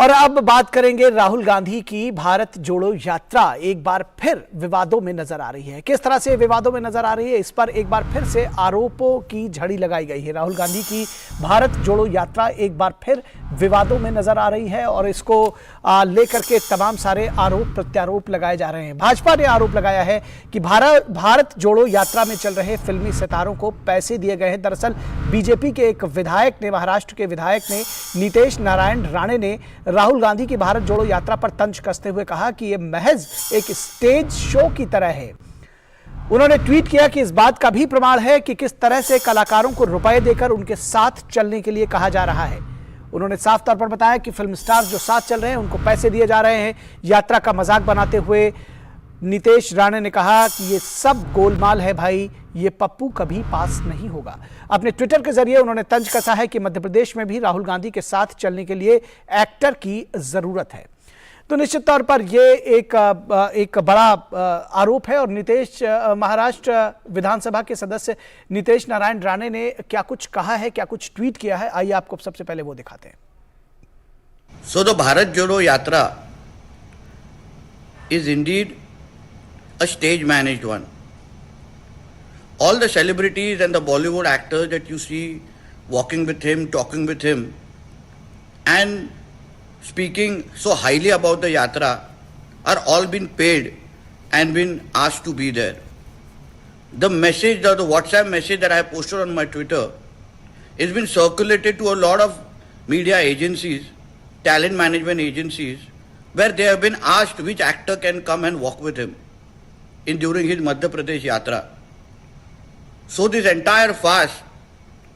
और अब बात करेंगे राहुल गांधी की भारत जोड़ो यात्रा एक बार फिर विवादों में नजर आ रही है। किस तरह से विवादों में नजर आ रही है, इस पर एक बार फिर से आरोपों की झड़ी लगाई गई है। राहुल गांधी की भारत जोड़ो यात्रा एक बार फिर विवादों में नजर आ रही है और इसको लेकर के तमाम सारे आरोप प्रत्यारोप लगाए जा रहे हैं। भाजपा ने आरोप लगाया है कि भारत जोड़ो यात्रा में चल रहे फिल्मी सितारों को पैसे दिए गए हैं। दरअसल बीजेपी के एक विधायक ने, महाराष्ट्र के विधायक ने, नीतेश नारायण राणे ने राहुल गांधी की भारत जोड़ो यात्रा पर तंज कसते हुए कहा कि यह महज एक स्टेज शो की तरह है। उन्होंने ट्वीट किया कि इस बात का भी प्रमाण है कि किस तरह से कलाकारों को रुपए देकर उनके साथ चलने के लिए कहा जा रहा है। उन्होंने साफ तौर पर बताया कि फिल्म स्टार जो साथ चल रहे हैं उनको पैसे दिए जा रहे हैं। यात्रा का मजाक बनाते हुए नीतेश राणे ने कहा कि ये सब गोलमाल है भाई, ये पप्पू कभी पास नहीं होगा। अपने ट्विटर के जरिए उन्होंने तंज कसा है कि मध्य प्रदेश में भी राहुल गांधी के साथ चलने के लिए एक्टर की जरूरत है। तो निश्चित तौर पर ये एक बड़ा आरोप है। और महाराष्ट्र विधानसभा के सदस्य नीतेश नारायण राणे ने क्या कुछ कहा है, क्या कुछ ट्वीट किया है, आइए आपको सबसे पहले वो दिखाते हैं। सो द भारत जोड़ो यात्रा is Indeed a stage managed one. All the celebrities and the Bollywood actors that you see walking with him, talking with him and speaking so highly about the yatra are all been paid and been asked to be there. The message, the WhatsApp message that I have posted on my Twitter has been circulated to a lot of media agencies, talent management agencies, where they have been asked which actor can come and walk with him during his Madhya Pradesh yatra. So this entire farce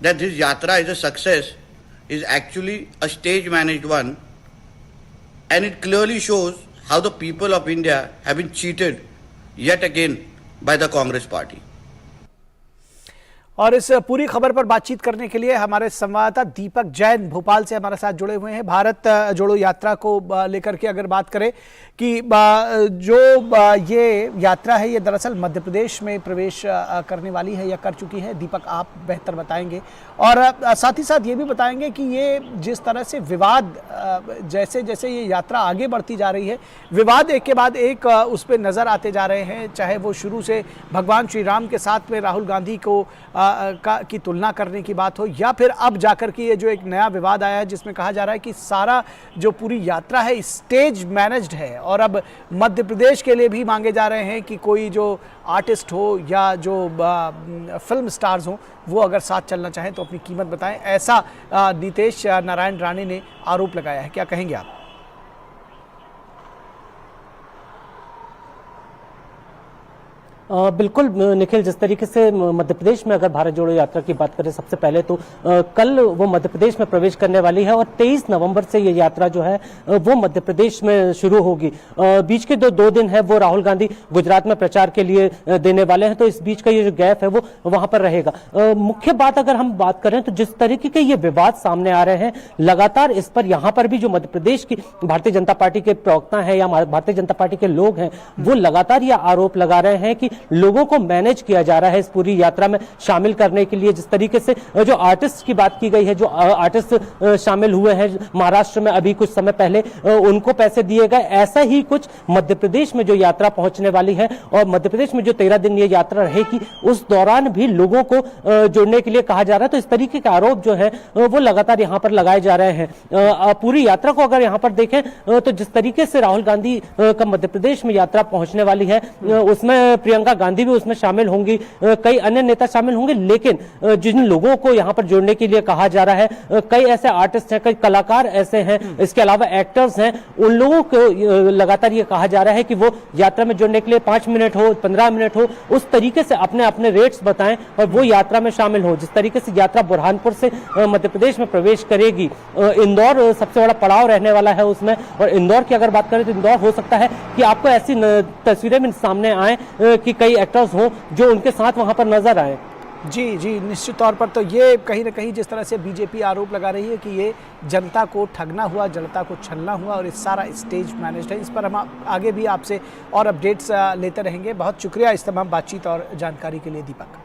that this yatra is a success is actually a stage managed one, and it clearly shows how the people of India have been cheated yet again by the Congress party. और इस पूरी खबर पर बातचीत करने के लिए हमारे संवाददाता दीपक जैन भोपाल से हमारे साथ जुड़े हुए हैं। भारत जोड़ो यात्रा को लेकर के अगर बात करें कि जो ये यात्रा है ये दरअसल मध्य प्रदेश में प्रवेश करने वाली है या कर चुकी है, दीपक आप बेहतर बताएंगे। और साथ ही साथ ये भी बताएंगे कि ये जिस तरह से विवाद जैसे जैसे ये यात्रा आगे बढ़ती जा रही है, विवाद एक के बाद एक उस पर नज़र आते जा रहे हैं। चाहे वो शुरू से भगवान श्री राम के साथ में राहुल गांधी को की तुलना करने की बात हो, या फिर अब जाकर के ये जो एक नया विवाद आया है जिसमें कहा जा रहा है कि सारा जो पूरी यात्रा है स्टेज मैनेज्ड है। और अब मध्य प्रदेश के लिए भी मांगे जा रहे हैं कि कोई जो आर्टिस्ट हो या जो फिल्म स्टार्स हो वो अगर साथ चलना चाहें तो अपनी कीमत बताएं। ऐसा नीतेश नारायण राणे ने आरोप लगाया है। क्या कहेंगे आप? बिल्कुल निखिल, जिस तरीके से मध्य प्रदेश में अगर भारत जोड़ो यात्रा की बात करें, सबसे पहले तो कल वो मध्य प्रदेश में प्रवेश करने वाली है और 23 नवंबर से ये यात्रा जो है वो मध्य प्रदेश में शुरू होगी। बीच के दो दिन है वो राहुल गांधी गुजरात में प्रचार के लिए देने वाले हैं, तो इस बीच का ये जो गैप है वो वहां पर रहेगा। मुख्य बात अगर हम बात करें तो जिस तरीके के ये विवाद सामने आ रहे हैं लगातार, इस पर यहाँ पर भी जो मध्य प्रदेश की भारतीय जनता पार्टी के प्रवक्ता है या भारतीय जनता पार्टी के लोग हैं वो लगातार ये आरोप लगा रहे हैं कि लोगों को मैनेज किया जा रहा है इस पूरी यात्रा में शामिल करने के लिए। जिस तरीके से जो आर्टिस्ट की बात की गई है, जो आर्टिस्ट शामिल हुए हैं महाराष्ट्र में अभी कुछ समय पहले, उनको पैसे दिए गए। ऐसा ही कुछ मध्य प्रदेश में जो यात्रा पहुंचने वाली है और मध्य प्रदेश में जो 13 दिन ये यात्रा रहेगी उस दौरान भी लोगों को जोड़ने के लिए कहा जा रहा है। तो इस तरीके के आरोप जो है वो लगातार यहाँ पर लगाए जा रहे हैं। पूरी यात्रा को अगर यहाँ पर देखें तो जिस तरीके से राहुल गांधी का मध्य प्रदेश में यात्रा पहुंचने वाली है उसमें प्रियंका गांधी भी उसमें शामिल होंगी, कई अन्य नेता शामिल होंगे। लेकिन जिन लोगों को यहां पर जोड़ने के लिए कहा जा रहा है, कई ऐसे आर्टिस्ट हैं, कई कलाकार ऐसे हैं, इसके अलावा एक्टर्स हैं, उन लोगों को लगातार ये कहा जा रहा है कि वो यात्रा में जुड़ने के लिए 5 मिनट हो, 15 मिनट हो, उस तरीके से अपने अपने रेट्स बताएं और वो यात्रा में शामिल हो। जिस तरीके से यात्रा बुरहानपुर से मध्य प्रदेश में प्रवेश करेगी, इंदौर सबसे बड़ा पड़ाव रहने वाला है उसमें। और इंदौर की अगर बात करें तो इंदौर हो सकता है कि आपको ऐसी तस्वीरें भी सामने आए कि कई एक्टर्स हो जो उनके साथ वहां पर नजर आए। जी, निश्चित तौर पर तो ये कहीं ना कहीं जिस तरह से बीजेपी आरोप लगा रही है कि ये जनता को ठगना हुआ, जनता को छलना हुआ और इस सारा स्टेज मैनेज्ड है, इस पर हम आगे भी आपसे और अपडेट्स लेते रहेंगे। बहुत शुक्रिया इस तमाम बातचीत और जानकारी के लिए दीपक।